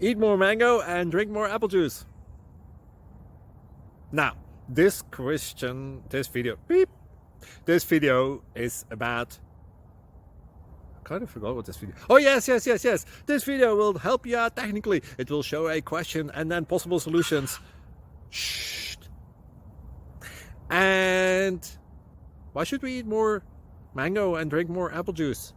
Eat more mango and drink more apple juice. Now, this video is about, I kind of forgot what this video. Oh yes. This video will help you out technically. It will show a question and then possible solutions. Shh. And why should we eat more mango and drink more apple juice?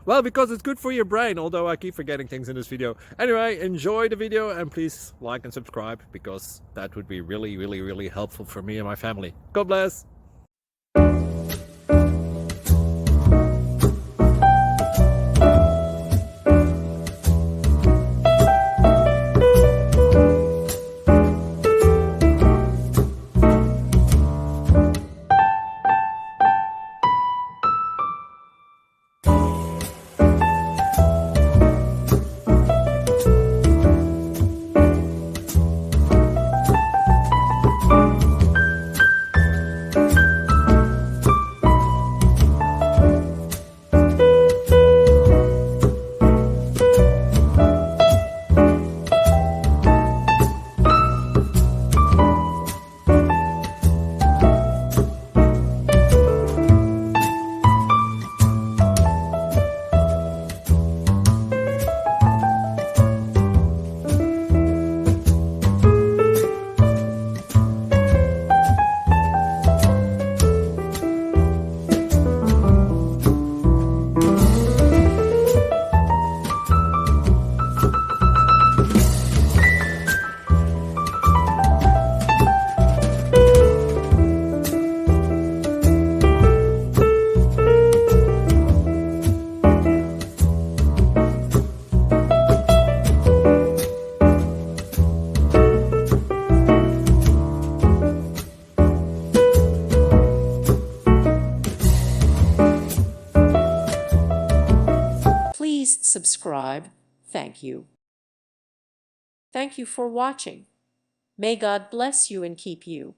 Well, because it's good for your brain, although I keep forgetting things in this video. Anyway, enjoy the video and please like and subscribe, because that would be really helpful for me and my family. God bless! Please subscribe. Thank you. Thank you for watching. May God bless you and keep you.